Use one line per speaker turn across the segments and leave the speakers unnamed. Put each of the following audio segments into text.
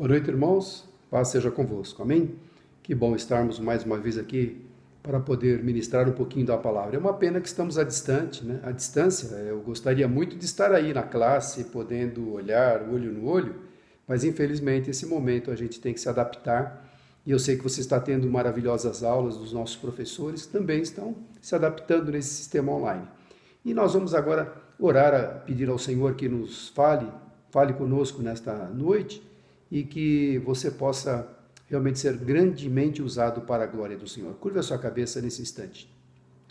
Boa noite, irmãos. Paz seja convosco. Amém? Que bom estarmos mais uma vez aqui para poder ministrar um pouquinho da palavra. É uma pena que estamos à distância. Eu gostaria muito de estar aí na classe, podendo olhar olho no olho, mas infelizmente esse momento a gente tem que se adaptar. E eu sei que você está tendo maravilhosas aulas dos nossos professores, que também estão se adaptando nesse sistema online. E nós vamos agora orar, pedir ao Senhor que nos fale conosco nesta noite, e que você possa realmente ser grandemente usado para a glória do Senhor. Curva a sua cabeça nesse instante.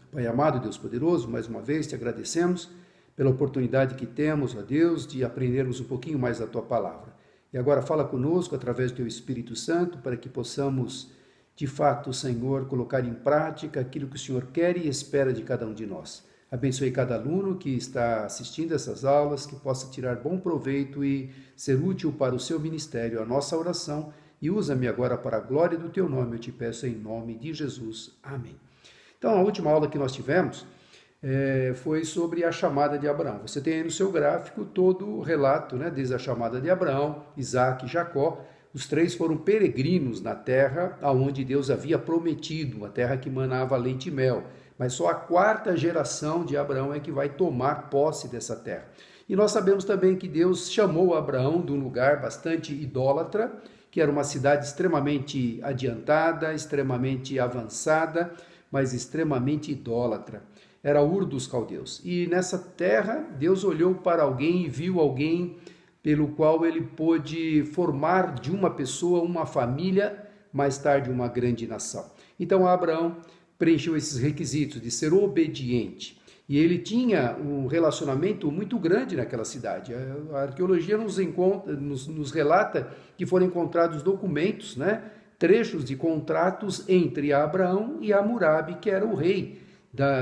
Pai amado, Deus poderoso, mais uma vez te agradecemos pela oportunidade que temos, ó Deus, de aprendermos um pouquinho mais da tua palavra. E agora fala conosco através do teu Espírito Santo, para que possamos, de fato, Senhor, colocar em prática aquilo que o Senhor quer e espera de cada um de nós. Abençoe cada aluno que está assistindo essas aulas, que possa tirar bom proveito e ser útil para o seu ministério, a nossa oração, e usa-me agora para a glória do teu nome, eu te peço em nome de Jesus. Amém. Então, a última aula que nós tivemos foi sobre a chamada de Abraão. Você tem aí no seu gráfico todo o relato, desde a chamada de Abraão, Isaac e Jacó. Os três foram peregrinos na terra aonde Deus havia prometido, uma terra que manava leite e mel. Mas só a quarta geração de Abraão é que vai tomar posse dessa terra. E nós sabemos também que Deus chamou Abraão de um lugar bastante idólatra, que era uma cidade extremamente adiantada, extremamente avançada, mas extremamente idólatra. Era Ur dos Caldeus. E nessa terra, Deus olhou para alguém e viu alguém pelo qual ele pôde formar de uma pessoa uma família, mais tarde uma grande nação. Então Abraão preencheu esses requisitos de ser obediente. E ele tinha um relacionamento muito grande naquela cidade. A arqueologia nos relata que foram encontrados documentos, trechos de contratos entre Abraão e Hammurabi, que era o rei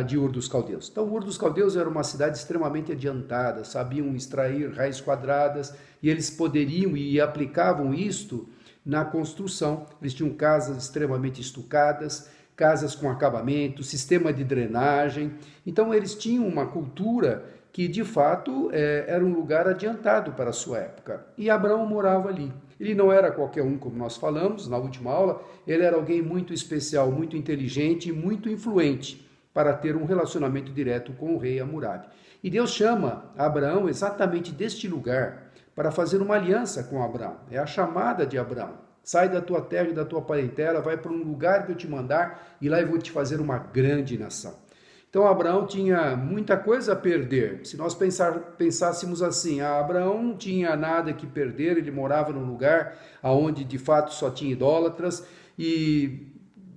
de Ur dos Caldeus. Então, Ur dos Caldeus era uma cidade extremamente adiantada, sabiam extrair raízes quadradas, e eles poderiam e aplicavam isto na construção. Eles tinham casas extremamente estucadas, casas com acabamento, sistema de drenagem. Então, eles tinham uma cultura que, de fato, era um lugar adiantado para a sua época. E Abraão morava ali. Ele não era qualquer um, como nós falamos na última aula, ele era alguém muito especial, muito inteligente e muito influente para ter um relacionamento direto com o rei Hammurabi. E Deus chama Abraão exatamente deste lugar para fazer uma aliança com Abraão. É a chamada de Abraão. Sai da tua terra e da tua parentela, vai para um lugar que eu te mandar e lá eu vou te fazer uma grande nação. Então Abraão tinha muita coisa a perder. Se nós pensássemos assim, Abraão não tinha nada que perder, ele morava num lugar onde de fato só tinha idólatras e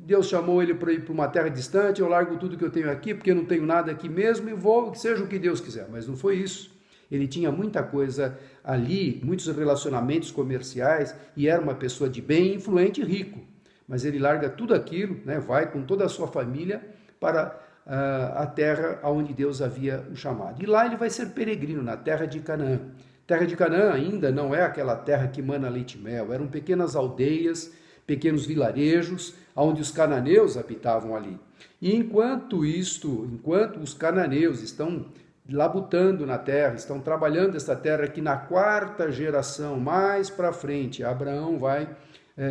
Deus chamou ele para ir para uma terra distante, eu largo tudo que eu tenho aqui porque eu não tenho nada aqui mesmo e vou, seja o que Deus quiser. Mas não foi isso. Ele tinha muita coisa ali, muitos relacionamentos comerciais e era uma pessoa de bem, influente e rico. Mas ele larga tudo aquilo, vai com toda a sua família para a terra onde Deus havia o chamado. E lá ele vai ser peregrino, na terra de Canaã. Terra de Canaã ainda não é aquela terra que mana leite e mel, eram pequenas aldeias, pequenos vilarejos, onde os cananeus habitavam ali. E enquanto os cananeus estão labutando na terra, estão trabalhando essa terra que na quarta geração, mais para frente, Abraão vai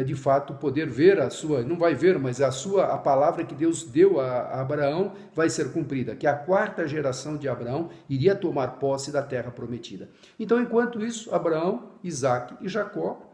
de fato poder ver não vai ver, mas a palavra que Deus deu a Abraão vai ser cumprida, que a quarta geração de Abraão iria tomar posse da terra prometida. Então, enquanto isso, Abraão, Isaac e Jacó,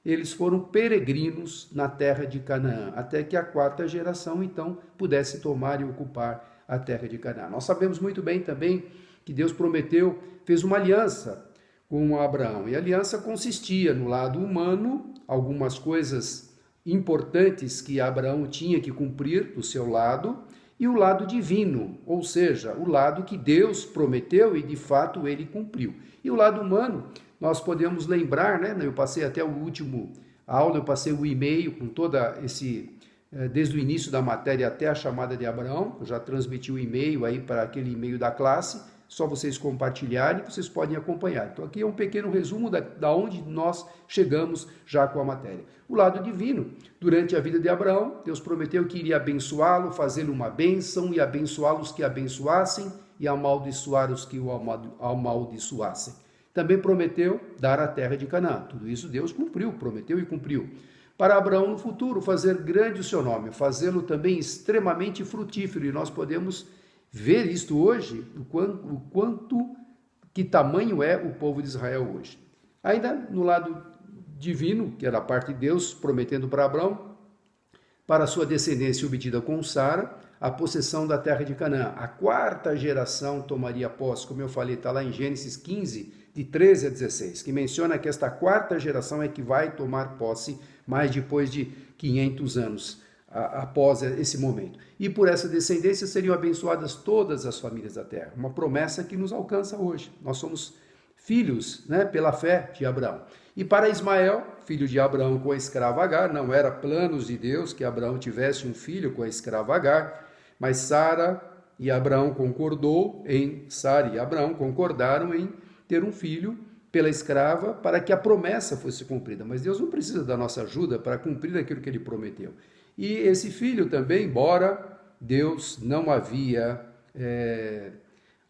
eles foram peregrinos na terra de Canaã, até que a quarta geração, então, pudesse tomar e ocupar a terra de Canaã. Nós sabemos muito bem também que Deus prometeu, fez uma aliança com Abraão. E a aliança consistia no lado humano, algumas coisas importantes que Abraão tinha que cumprir do seu lado, e o lado divino, ou seja, o lado que Deus prometeu e de fato ele cumpriu. E o lado humano, nós podemos lembrar, eu passei até o último aula, eu passei o e-mail com toda desde o início da matéria até a chamada de Abraão, eu já transmiti o e-mail aí para aquele e-mail da classe, só vocês compartilharem, vocês podem acompanhar. Então aqui é um pequeno resumo da onde nós chegamos já com a matéria. O lado divino, durante a vida de Abraão, Deus prometeu que iria abençoá-lo, fazê-lo uma bênção e abençoá-los que abençoassem e amaldiçoar os que o amaldiçoassem. também prometeu dar a terra de Canaã. Tudo isso Deus cumpriu, prometeu e cumpriu. Para Abraão no futuro fazer grande o seu nome, fazê-lo também extremamente frutífero. E nós podemos ver isto hoje, que tamanho é o povo de Israel hoje. Ainda no lado divino, que era a parte de Deus, prometendo para Abraão, para sua descendência obtida com Sara, a possessão da terra de Canaã. A quarta geração tomaria posse, como eu falei, está lá em Gênesis 15, de 13 a 16, que menciona que esta quarta geração é que vai tomar posse mais depois de 500 anos após esse momento. E por essa descendência seriam abençoadas todas as famílias da terra. Uma promessa que nos alcança hoje. Nós somos filhos, pela fé de Abraão. E para Ismael, filho de Abraão com a escrava Agar, não era planos de Deus que Abraão tivesse um filho com a escrava Agar, mas Sara e Abraão concordaram em ter um filho pela escrava para que a promessa fosse cumprida. Mas Deus não precisa da nossa ajuda para cumprir aquilo que ele prometeu. E esse filho também, embora Deus não havia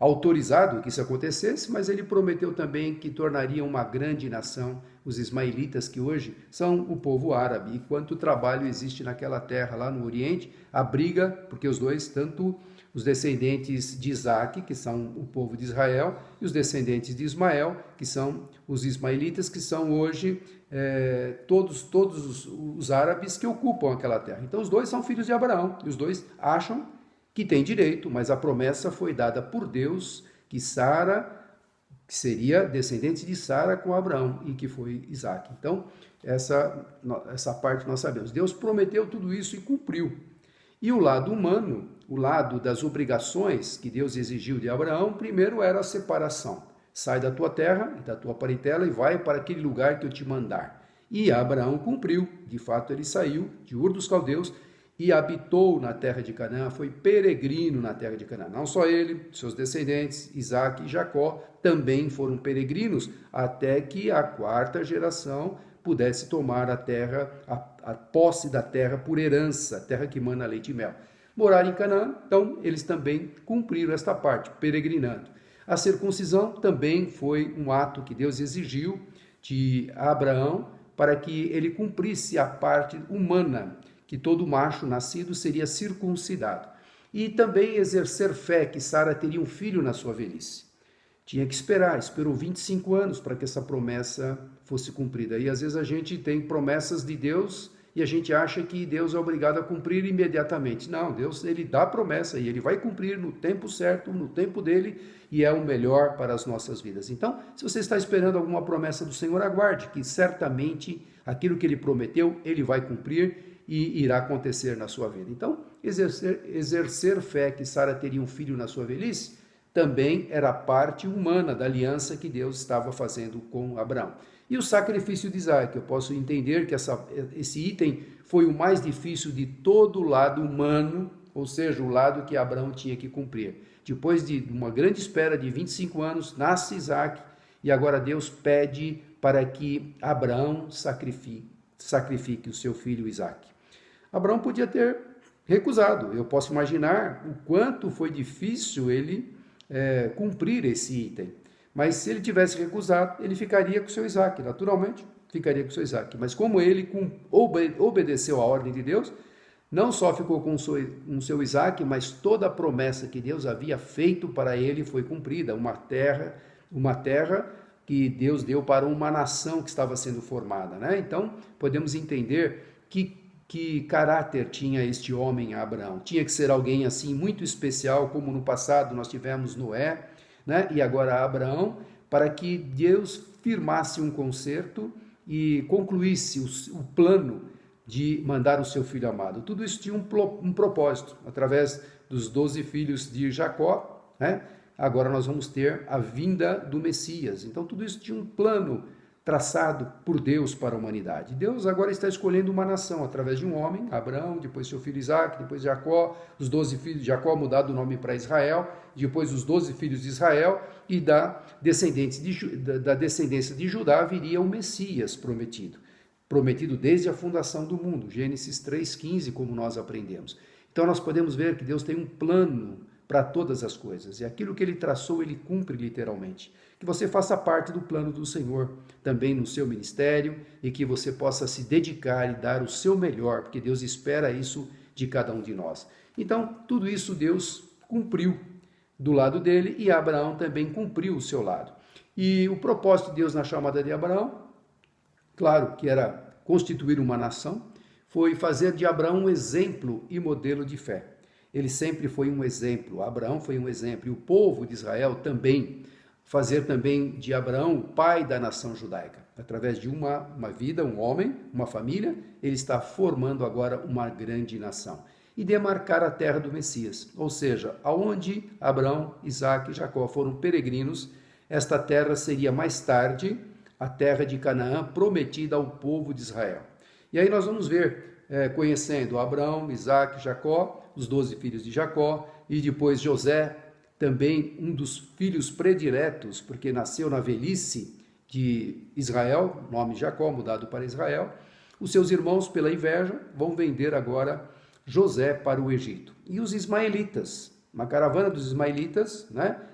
autorizado que isso acontecesse, mas ele prometeu também que tornaria uma grande nação os ismaelitas, que hoje são o povo árabe. E quanto trabalho existe naquela terra, lá no Oriente, a briga, porque os dois, tanto os descendentes de Isaac, que são o povo de Israel, e os descendentes de Ismael, que são os ismaelitas, que são hoje todos os árabes que ocupam aquela terra. Então os dois são filhos de Abraão, e os dois acham que tem direito, mas a promessa foi dada por Deus que Sara, que seria descendente de Sara com Abraão, e que foi Isaac. Então, essa parte nós sabemos. Deus prometeu tudo isso e cumpriu. E o lado humano, o lado das obrigações que Deus exigiu de Abraão, primeiro era a separação. Sai da tua terra e da tua parentela e vai para aquele lugar que eu te mandar. E Abraão cumpriu. De fato, ele saiu de Ur dos Caldeus e habitou na terra de Canaã, foi peregrino na terra de Canaã. Não só ele, seus descendentes, Isaac e Jacó, também foram peregrinos, até que a quarta geração pudesse tomar a terra, a posse da terra por herança, terra que mana leite e mel. Morar em Canaã, então eles também cumpriram esta parte, peregrinando. A circuncisão também foi um ato que Deus exigiu de Abraão para que ele cumprisse a parte humana, que todo macho nascido seria circuncidado. E também exercer fé que Sara teria um filho na sua velhice. Tinha que esperou 25 anos para que essa promessa fosse cumprida. E às vezes a gente tem promessas de Deus e a gente acha que Deus é obrigado a cumprir imediatamente. Não, Deus ele dá a promessa e ele vai cumprir no tempo certo, no tempo dele, e é o melhor para as nossas vidas. Então, se você está esperando alguma promessa do Senhor, aguarde, que certamente aquilo que ele prometeu, ele vai cumprir e irá acontecer na sua vida. Então, exercer fé que Sara teria um filho na sua velhice, também era parte humana da aliança que Deus estava fazendo com Abraão. E o sacrifício de Isaac, eu posso entender que esse item foi o mais difícil de todo o lado humano, ou seja, o lado que Abraão tinha que cumprir. Depois de uma grande espera de 25 anos, nasce Isaac, e agora Deus pede para que Abraão sacrifique o seu filho Isaac. Abraão podia ter recusado. Eu posso imaginar o quanto foi difícil ele cumprir esse item. Mas se ele tivesse recusado, ele ficaria com o seu Isaac, naturalmente, ficaria com o seu Isaac. Mas como ele obedeceu a ordem de Deus, não só ficou com o seu Isaac, mas toda a promessa que Deus havia feito para ele foi cumprida. Uma terra que Deus deu para uma nação que estava sendo formada, Então, podemos entender que caráter tinha este homem Abraão. Tinha que ser alguém assim muito especial, como no passado nós tivemos Noé, e agora Abraão, para que Deus firmasse um concerto e concluísse o plano de mandar o seu filho amado. Tudo isso tinha um propósito, através dos 12 filhos de Jacó, Agora nós vamos ter a vinda do Messias. Então tudo isso tinha um plano traçado por Deus para a humanidade. Deus agora está escolhendo uma nação através de um homem, Abraão, depois seu filho Isaac, depois Jacó, os 12 filhos de Jacó, mudado o nome para Israel, depois os 12 filhos de Israel, e da descendência de Judá viria o Messias prometido desde a fundação do mundo, Gênesis 3,15, como nós aprendemos. Então nós podemos ver que Deus tem um plano para todas as coisas, e aquilo que ele traçou, ele cumpre literalmente. Que você faça parte do plano do Senhor também no seu ministério e que você possa se dedicar e dar o seu melhor, porque Deus espera isso de cada um de nós. Então, tudo isso Deus cumpriu do lado dele e Abraão também cumpriu o seu lado. E o propósito de Deus na chamada de Abraão, claro que era constituir uma nação, foi fazer de Abraão um exemplo e modelo de fé. Ele sempre foi um exemplo, Abraão foi um exemplo, e o povo de Israel também, fazer também de Abraão o pai da nação judaica. Através de uma vida, um homem, uma família, ele está formando agora uma grande nação. E demarcar a terra do Messias, ou seja, aonde Abraão, Isaque e Jacó foram peregrinos, esta terra seria mais tarde a terra de Canaã prometida ao povo de Israel. E aí nós vamos ver, conhecendo Abraão, Isaque, Jacó, os 12 filhos de Jacó, e depois José, também um dos filhos prediletos, porque nasceu na velhice de Israel, nome Jacó, mudado para Israel. Os seus irmãos, pela inveja, vão vender agora José para o Egito. E os ismaelitas, uma caravana dos ismaelitas,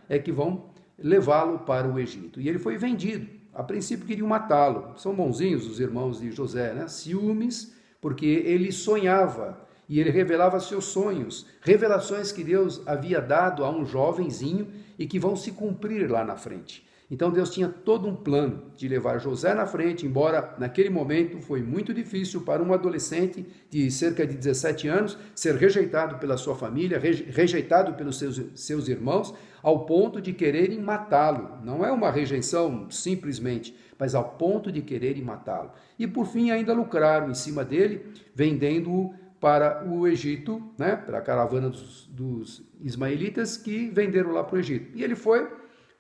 é que vão levá-lo para o Egito. E ele foi vendido. A princípio queriam matá-lo. São bonzinhos os irmãos de José, ciúmes, porque ele sonhava e ele revelava seus sonhos, revelações que Deus havia dado a um jovenzinho e que vão se cumprir lá na frente. Então Deus tinha todo um plano de levar José na frente, embora naquele momento foi muito difícil para um adolescente de cerca de 17 anos ser rejeitado pela sua família, rejeitado pelos seus irmãos, ao ponto de quererem matá-lo. Não é uma rejeição simplesmente, mas ao ponto de quererem matá-lo. E por fim ainda lucraram em cima dele, vendendo-o para o Egito, para a caravana dos ismaelitas que venderam lá para o Egito. E ele foi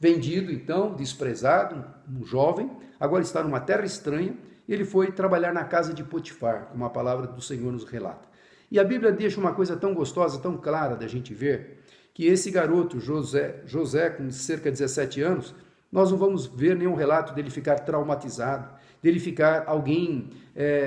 vendido, então, desprezado, um jovem, agora está numa terra estranha, e ele foi trabalhar na casa de Potifar, como a palavra do Senhor nos relata. E a Bíblia deixa uma coisa tão gostosa, tão clara da gente ver, que esse garoto, José, com cerca de 17 anos, nós não vamos ver nenhum relato dele ficar traumatizado, dele ficar alguém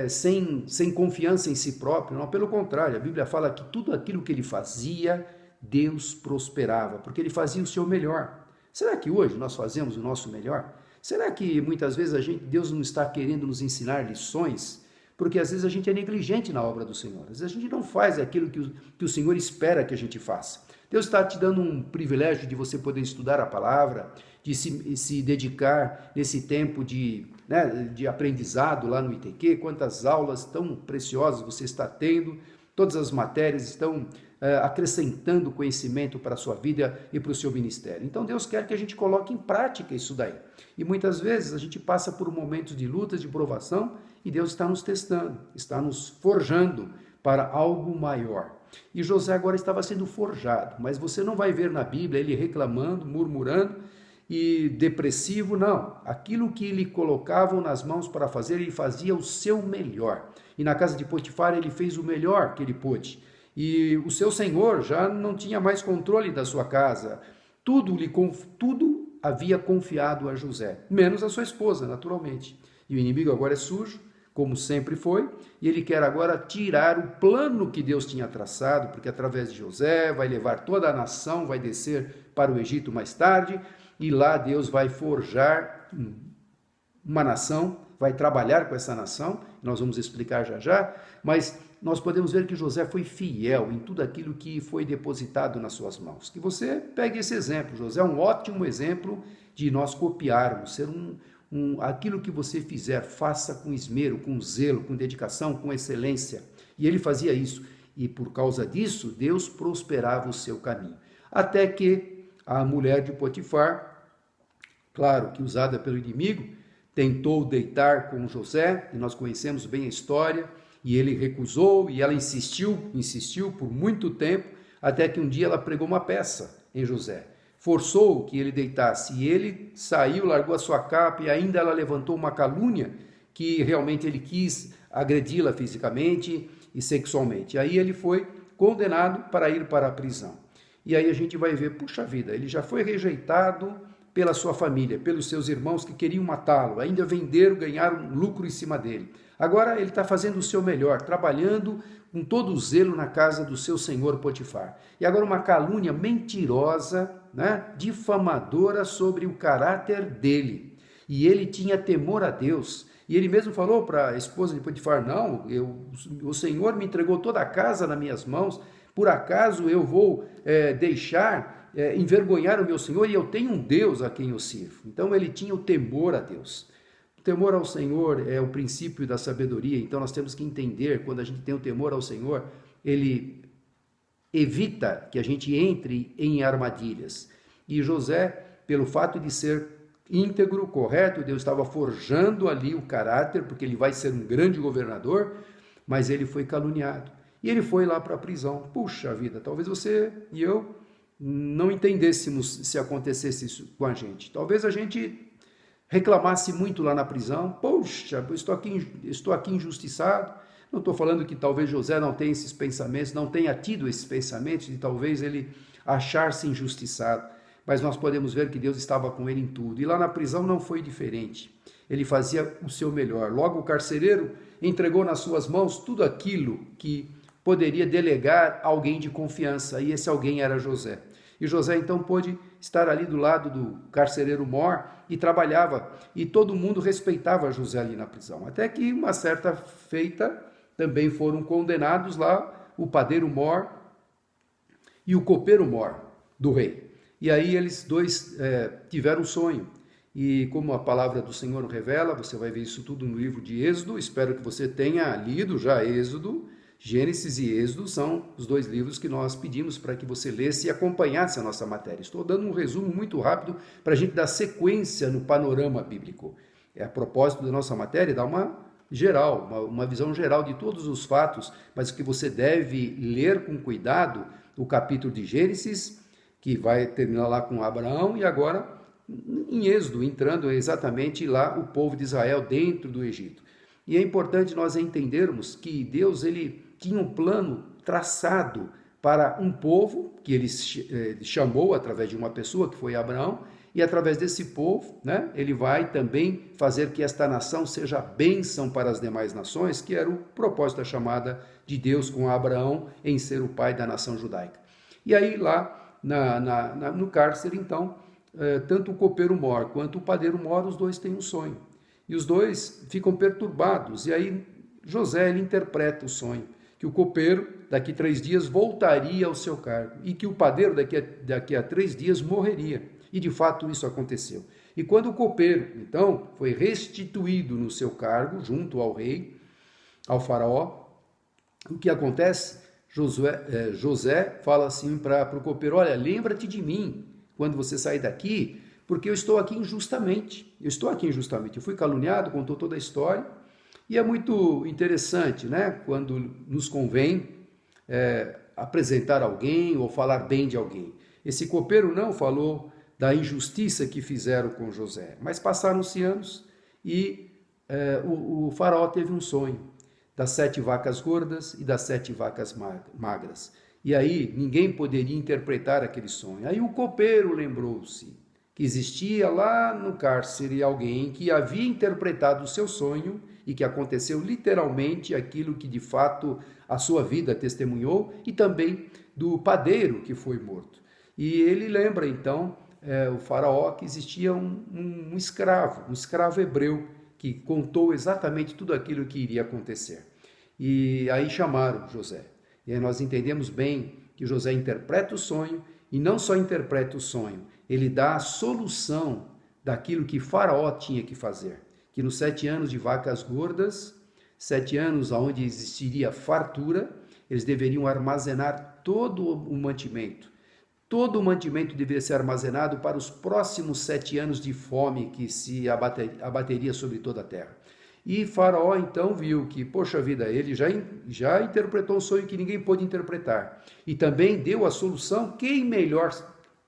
sem confiança em si próprio. Não, pelo contrário, a Bíblia fala que tudo aquilo que ele fazia, Deus prosperava, porque ele fazia o seu melhor. Será que hoje nós fazemos o nosso melhor? Será que muitas vezes Deus não está querendo nos ensinar lições? Porque às vezes a gente é negligente na obra do Senhor. Às vezes a gente não faz aquilo que o Senhor espera que a gente faça. Deus está te dando um privilégio de você poder estudar a palavra, de se dedicar nesse tempo de aprendizado lá no ITQ. Quantas aulas tão preciosas você está tendo. Todas as matérias estão acrescentando conhecimento para a sua vida e para o seu ministério. Então Deus quer que a gente coloque em prática isso daí. E muitas vezes a gente passa por momentos de lutas, de provação, e Deus está nos testando, está nos forjando para algo maior. E José agora estava sendo forjado, mas você não vai ver na Bíblia ele reclamando, murmurando e depressivo, não. Aquilo que lhe colocavam nas mãos para fazer, ele fazia o seu melhor. E na casa de Potifar ele fez o melhor que ele pôde. E o seu senhor já não tinha mais controle da sua casa. Tudo havia confiado a José, menos a sua esposa, naturalmente. E o inimigo agora é sujo, como sempre foi, e ele quer agora tirar o plano que Deus tinha traçado, porque através de José vai levar toda a nação, vai descer para o Egito mais tarde, e lá Deus vai forjar uma nação, vai trabalhar com essa nação, nós vamos explicar já já, mas nós podemos ver que José foi fiel em tudo aquilo que foi depositado nas suas mãos. Que você pegue esse exemplo. José é um ótimo exemplo de nós copiarmos, ser aquilo que você fizer, faça com esmero, com zelo, com dedicação, com excelência. E ele fazia isso. E por causa disso, Deus prosperava o seu caminho. Até que a mulher de Potifar, claro que usada pelo inimigo, tentou deitar com José, e nós conhecemos bem a história, e ele recusou, e ela insistiu por muito tempo, até que um dia ela pregou uma peça em José. Forçou que ele deitasse, e ele saiu, largou a sua capa, e ainda ela levantou uma calúnia, que realmente ele quis agredi-la fisicamente e sexualmente. Aí ele foi condenado para ir para a prisão. E aí a gente vai ver, puxa vida, ele já foi rejeitado pela sua família, pelos seus irmãos que queriam matá-lo, ainda venderam, ganharam lucro em cima dele. Agora ele está fazendo o seu melhor, trabalhando com todo o zelo na casa do seu senhor Potifar. E agora uma calúnia mentirosa, né, difamadora sobre o caráter dele. E ele tinha temor a Deus. E ele mesmo falou para a esposa de Potifar, não, o Senhor me entregou toda a casa nas minhas mãos, por acaso eu vou deixar envergonhar o meu Senhor, e eu tenho um Deus a quem eu sirvo. Então ele tinha o temor a Deus. O temor ao Senhor é o princípio da sabedoria, então nós temos que entender, quando a gente tem o temor ao Senhor, ele evita que a gente entre em armadilhas. E José, pelo fato de ser íntegro, correto, Deus estava forjando ali o caráter, porque ele vai ser um grande governador, mas ele foi caluniado. E ele foi lá para a prisão. Puxa vida, talvez você e eu não entendêssemos se acontecesse isso com a gente. Talvez a gente reclamasse muito lá na prisão. Poxa, estou aqui injustiçado. Não estou falando que talvez José não tenha esses pensamentos, não tenha tido esses pensamentos de talvez ele achar-se injustiçado. Mas nós podemos ver que Deus estava com ele em tudo. E lá na prisão não foi diferente. Ele fazia o seu melhor. Logo o carcereiro entregou nas suas mãos tudo aquilo que poderia delegar a alguém de confiança. E esse alguém era José. E José então pôde estar ali do lado do carcereiro mor e trabalhava. E todo mundo respeitava José ali na prisão. Até que uma certa feita também foram condenados lá o padeiro mor e o copeiro mor do rei. E aí eles dois tiveram um sonho. E como a palavra do Senhor revela, você vai ver isso tudo no livro de Êxodo. Espero que você tenha lido já Êxodo. Gênesis e Êxodo são os dois livros que nós pedimos para que você lesse e acompanhasse a nossa matéria. Estou dando um resumo muito rápido para a gente dar sequência no panorama bíblico. A propósito da nossa matéria, dá uma visão geral de todos os fatos, mas que você deve ler com cuidado o capítulo de Gênesis, que vai terminar lá com Abraão, e agora em Êxodo, entrando exatamente lá o povo de Israel dentro do Egito. E é importante nós entendermos que Deus ele tinha um plano traçado para um povo, que ele chamou através de uma pessoa, que foi Abraão, e através desse povo, né, ele vai também fazer que esta nação seja bênção para as demais nações, que era o propósito da chamada de Deus com Abraão em ser o pai da nação judaica. E aí lá no cárcere, então, tanto o copeiro mor quanto o padeiro mor, os dois têm um sonho. E os dois ficam perturbados. E aí José ele interpreta o sonho, que o copeiro daqui 3 dias voltaria ao seu cargo e que o padeiro daqui a 3 dias morreria. E de fato isso aconteceu. E quando o copeiro, então, foi restituído no seu cargo, junto ao rei, ao faraó, o que acontece? José fala assim para o copeiro, olha, lembra-te de mim quando você sair daqui, porque eu estou aqui injustamente. Eu fui caluniado, contou toda a história. E é muito interessante, né, quando nos convém apresentar alguém ou falar bem de alguém. Esse copeiro não falou da injustiça que fizeram com José, mas passaram-se anos e o faraó teve um sonho das 7 vacas gordas e das 7 vacas magras. E aí ninguém poderia interpretar aquele sonho. Aí o copeiro lembrou-se que existia lá no cárcere alguém que havia interpretado o seu sonho e que aconteceu literalmente aquilo que de fato a sua vida testemunhou, e também do padeiro que foi morto. E ele lembra então, o faraó, que existia um escravo hebreu, que contou exatamente tudo aquilo que iria acontecer. E aí chamaram José. E aí nós entendemos bem que José interpreta o sonho, e não só interpreta o sonho, ele dá a solução daquilo que Faraó tinha que fazer. Que nos 7 anos de vacas gordas, 7 anos onde existiria fartura, eles deveriam armazenar todo o mantimento. Todo o mantimento deveria ser armazenado para os próximos 7 anos de fome que se abateria sobre toda a terra. E Faraó então viu que, poxa vida, ele já interpretou um sonho que ninguém pôde interpretar. E também deu a solução, quem melhor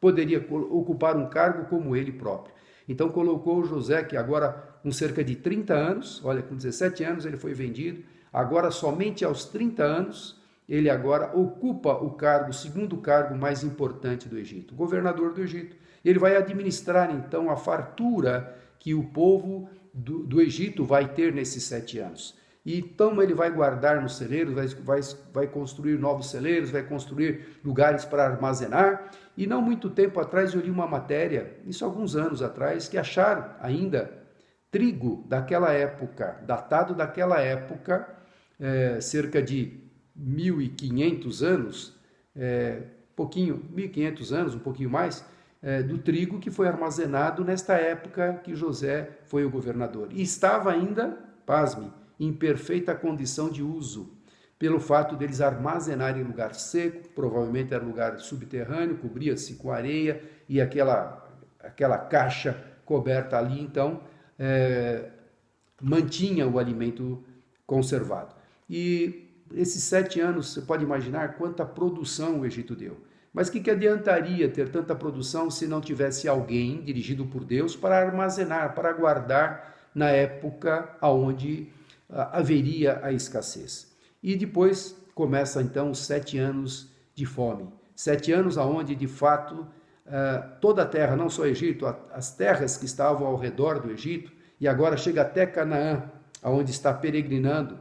poderia ocupar um cargo como ele próprio. Então colocou José, que agora com cerca de 30 anos, olha, com 17 anos ele foi vendido, agora somente aos 30 anos, ele agora ocupa o cargo, o segundo cargo mais importante do Egito, governador do Egito. Ele vai administrar então a fartura que o povo do Egito vai ter nesses 7 anos. e então ele vai guardar nos celeiros, vai construir novos celeiros, vai construir lugares para armazenar. E não muito tempo atrás eu li uma matéria, isso alguns anos atrás, que acharam ainda trigo daquela época, datado daquela época, cerca de 1.500 anos, 1.500 anos, um pouquinho mais, do trigo que foi armazenado nesta época que José foi o governador. E estava ainda, pasme, em perfeita condição de uso, pelo fato deles armazenarem em lugar seco, provavelmente era lugar subterrâneo, cobria-se com areia e aquela caixa coberta ali, então, mantinha o alimento conservado. E esses 7 anos, você pode imaginar quanta produção o Egito deu. Mas o que adiantaria ter tanta produção se não tivesse alguém dirigido por Deus para armazenar, para guardar na época onde haveria a escassez? E depois começa então os 7 anos de fome. 7 anos onde de fato toda a terra, não só o Egito, as terras que estavam ao redor do Egito, e agora chega até Canaã, onde está peregrinando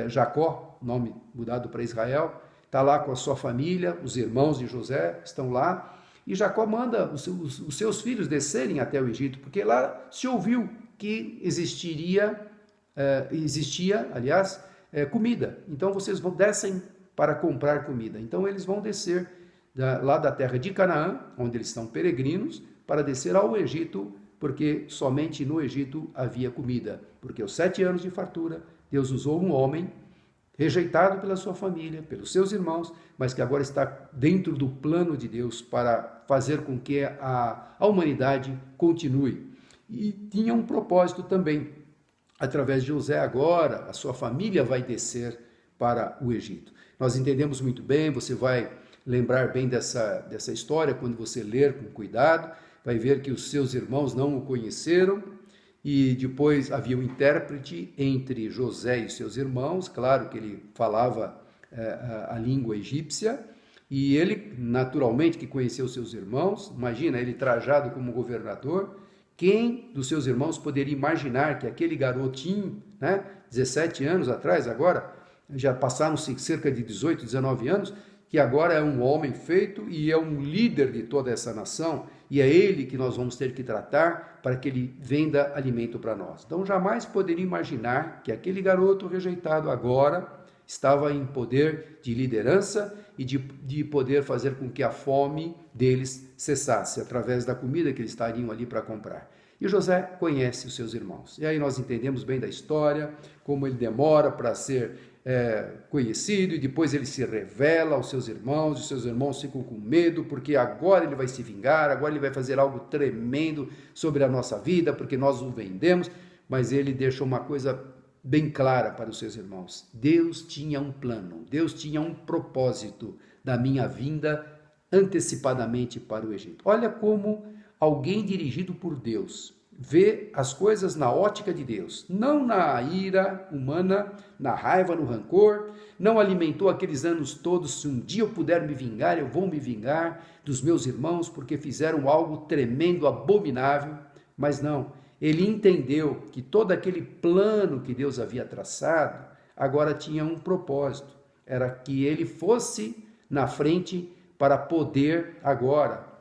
Jacó, nome mudado para Israel, está lá com a sua família, os irmãos de José estão lá, e Jacó manda os seus filhos descerem até o Egito, porque lá se ouviu que existia, comida. Então vocês descem para comprar comida. Então eles vão descer lá da terra de Canaã, onde eles estão peregrinos, para descer ao Egito, porque somente no Egito havia comida. Porque os 7 anos de fartura, Deus usou um homem rejeitado pela sua família, pelos seus irmãos, mas que agora está dentro do plano de Deus para fazer com que a humanidade continue. E tinha um propósito também. Através de José agora, a sua família vai descer para o Egito. Nós entendemos muito bem, você vai lembrar bem dessa história quando você ler com cuidado, vai ver que os seus irmãos não o conheceram, e depois havia um intérprete entre José e seus irmãos, claro que ele falava a língua egípcia, e ele, naturalmente, que conheceu seus irmãos, imagina, ele trajado como governador, quem dos seus irmãos poderia imaginar que aquele garotinho, 17 anos atrás, agora, já passaram-se cerca de 18, 19 anos, que agora é um homem feito e é um líder de toda essa nação, e é ele que nós vamos ter que tratar para que ele venda alimento para nós. Então, jamais poderia imaginar que aquele garoto rejeitado agora estava em poder de liderança e de poder fazer com que a fome deles cessasse, através da comida que eles estariam ali para comprar. E José conhece os seus irmãos. E aí nós entendemos bem da história, como ele demora para ser conhecido, e depois ele se revela aos seus irmãos, e os seus irmãos ficam com medo, porque agora ele vai se vingar, agora ele vai fazer algo tremendo sobre a nossa vida, porque nós o vendemos, mas ele deixa uma coisa bem clara para os seus irmãos. Deus tinha um plano, Deus tinha um propósito da minha vinda antecipadamente para o Egito. Olha como alguém dirigido por Deus vê as coisas na ótica de Deus, não na ira humana, na raiva, no rancor, não alimentou aqueles anos todos, se um dia eu puder me vingar, eu vou me vingar dos meus irmãos, porque fizeram algo tremendo, abominável, mas não, ele entendeu que todo aquele plano que Deus havia traçado, agora tinha um propósito, era que ele fosse na frente para poder agora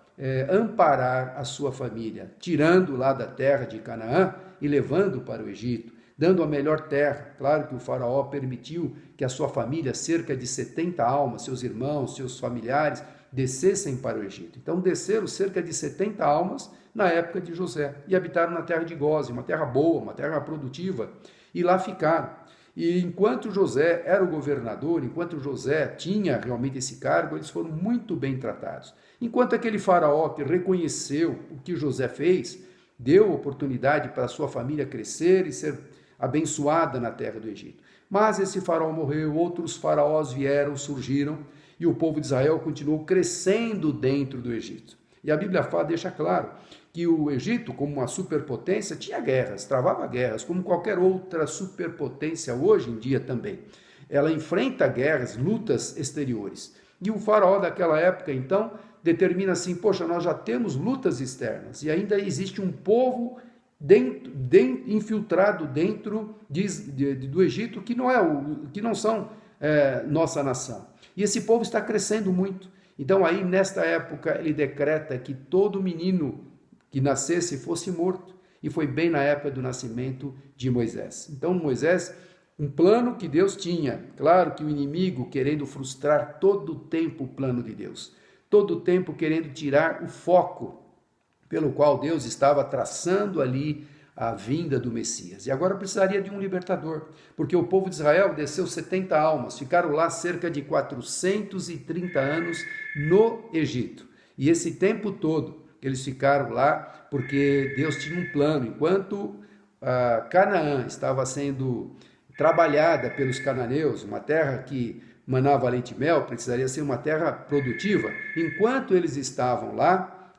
amparar a sua família, tirando lá da terra de Canaã e levando para o Egito, dando a melhor terra. Claro que o faraó permitiu que a sua família, cerca de 70 almas, seus irmãos, seus familiares, descessem para o Egito. Então desceram cerca de 70 almas na época de José e habitaram na terra de Gósen, uma terra boa, uma terra produtiva, e lá ficaram. E enquanto José era o governador, enquanto José tinha realmente esse cargo, eles foram muito bem tratados. Enquanto aquele faraó que reconheceu o que José fez, deu oportunidade para a sua família crescer e ser abençoada na terra do Egito. Mas esse faraó morreu, outros faraós vieram, surgiram, e o povo de Israel continuou crescendo dentro do Egito. E a Bíblia deixa claro que o Egito, como uma superpotência, tinha guerras, travava guerras, como qualquer outra superpotência hoje em dia também. Ela enfrenta guerras, lutas exteriores. E o faraó daquela época, então, determina assim, poxa, nós já temos lutas externas e ainda existe um povo infiltrado dentro do Egito, que não são nossa nação. E esse povo está crescendo muito. Então aí, nesta época, ele decreta que todo menino que nascesse fosse morto. E foi bem na época do nascimento de Moisés. Então Moisés, um plano que Deus tinha. Claro que o inimigo querendo frustrar todo o tempo o plano de Deus. Todo o tempo querendo tirar o foco pelo qual Deus estava traçando ali a vinda do Messias. E agora precisaria de um libertador, porque o povo de Israel desceu 70 almas, ficaram lá cerca de 430 anos no Egito. E esse tempo todo eles ficaram lá porque Deus tinha um plano. Enquanto Canaã estava sendo trabalhada pelos cananeus, uma terra que manava leite e mel, precisaria ser uma terra produtiva. Enquanto eles estavam lá,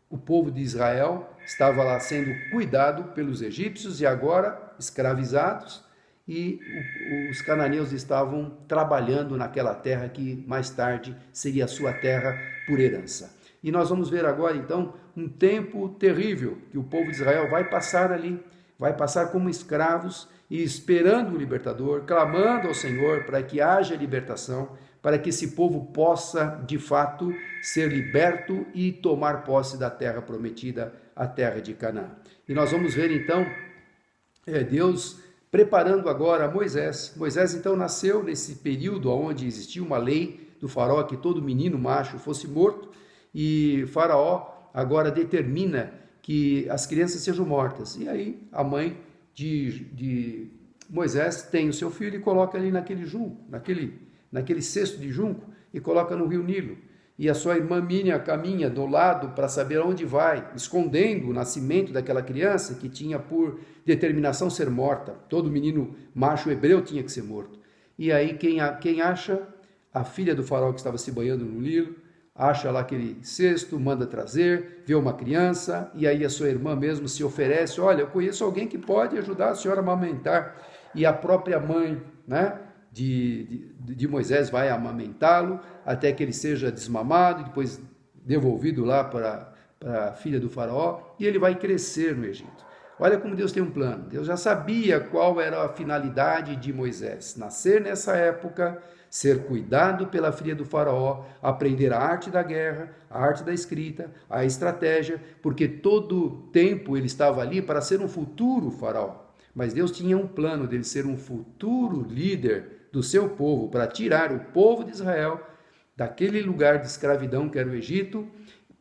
o povo de Israel estava lá sendo cuidado pelos egípcios e agora escravizados, e os cananeus estavam trabalhando naquela terra que mais tarde seria a sua terra por herança. E nós vamos ver agora então um tempo terrível que o povo de Israel vai passar ali, vai passar como escravos e esperando o libertador, clamando ao Senhor para que haja libertação, para que esse povo possa, de fato, ser liberto e tomar posse da terra prometida, a terra de Canaã. E nós vamos ver, então, Deus preparando agora Moisés. Moisés, então, nasceu nesse período onde existia uma lei do faraó que todo menino macho fosse morto, e faraó agora determina que as crianças sejam mortas. E aí a mãe de Moisés tem o seu filho e coloca ali naquele junco, naquele cesto de junco, e coloca no rio Nilo. E a sua irmã Míriam caminha do lado para saber aonde vai, escondendo o nascimento daquela criança que tinha por determinação ser morta. Todo menino macho hebreu tinha que ser morto. E aí quem acha? A filha do faraó que estava se banhando no Nilo, acha lá aquele cesto, manda trazer, vê uma criança, e aí a sua irmã mesmo se oferece: olha, eu conheço alguém que pode ajudar a senhora a amamentar. E a própria mãe, né, de Moisés vai amamentá-lo até que ele seja desmamado e depois devolvido lá para a filha do faraó, e ele vai crescer no Egito. Olha como Deus tem um plano. Deus já sabia qual era a finalidade de Moisés: nascer nessa época, ser cuidado pela filha do faraó, aprender a arte da guerra, a arte da escrita, a estratégia, porque todo tempo ele estava ali para ser um futuro faraó. Mas Deus tinha um plano dele ser um futuro líder do seu povo, para tirar o povo de Israel daquele lugar de escravidão que era o Egito,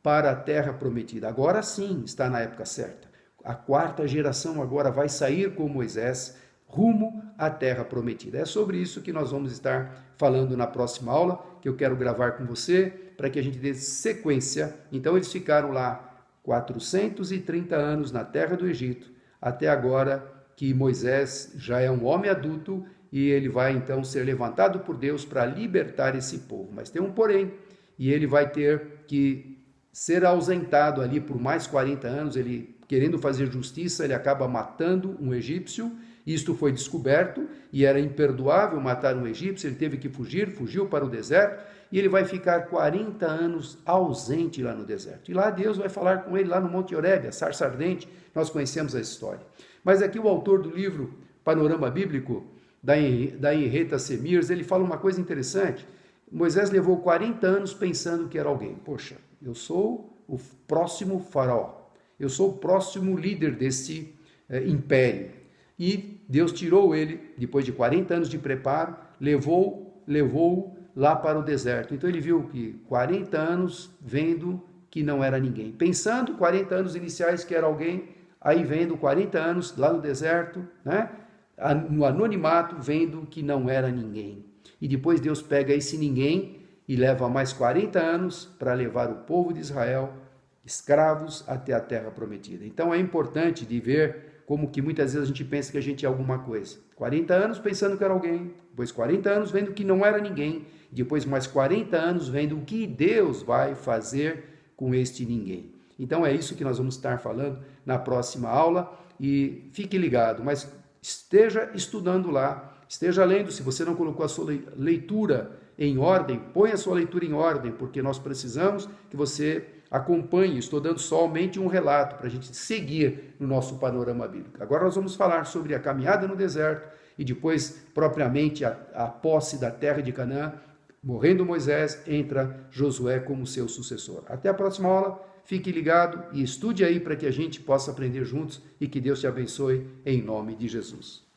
para a terra prometida. Agora sim está na época certa. A quarta geração agora vai sair com Moisés rumo à terra prometida. É sobre isso que nós vamos estar falando na próxima aula, que eu quero gravar com você, para que a gente dê sequência. Então eles ficaram lá 430 anos na terra do Egito, até agora que Moisés já é um homem adulto e ele vai então ser levantado por Deus para libertar esse povo. Mas tem um porém, e ele vai ter que ser ausentado ali por mais 40 anos. Ele, querendo fazer justiça, ele acaba matando um egípcio. Isto foi descoberto e era imperdoável matar um egípcio. Ele teve que fugir, fugiu para o deserto, e ele vai ficar 40 anos ausente lá no deserto. E lá Deus vai falar com ele lá no Monte Horebe, a sarça ardente. Nós conhecemos a história. Mas aqui o autor do livro Panorama Bíblico, da Henrietta Semirs, ele fala uma coisa interessante. Moisés levou 40 anos pensando que era alguém. Poxa, eu sou o próximo faraó, eu sou o próximo líder desse império. E Deus tirou ele, depois de 40 anos de preparo, levou lá para o deserto. Então ele viu que 40 anos vendo que não era ninguém. Pensando 40 anos iniciais que era alguém, aí vendo 40 anos lá no deserto, né? No anonimato, vendo que não era ninguém. E depois Deus pega esse ninguém e leva mais 40 anos para levar o povo de Israel, escravos, até a terra prometida. Então é importante de ver como que muitas vezes a gente pensa que a gente é alguma coisa. 40 anos pensando que era alguém, depois 40 anos vendo que não era ninguém, depois mais 40 anos vendo o que Deus vai fazer com este ninguém. Então é isso que nós vamos estar falando na próxima aula, e fique ligado, mas esteja estudando lá, esteja lendo. Se você não colocou a sua leitura em ordem, põe a sua leitura em ordem, porque nós precisamos que você Acompanhe, estou dando somente um relato para a gente seguir no nosso panorama bíblico. Agora nós vamos falar sobre a caminhada no deserto e depois, propriamente, a posse da terra de Canaã. Morrendo Moisés, entra Josué como seu sucessor. Até a próxima aula, fique ligado e estude aí para que a gente possa aprender juntos e que Deus te abençoe em nome de Jesus.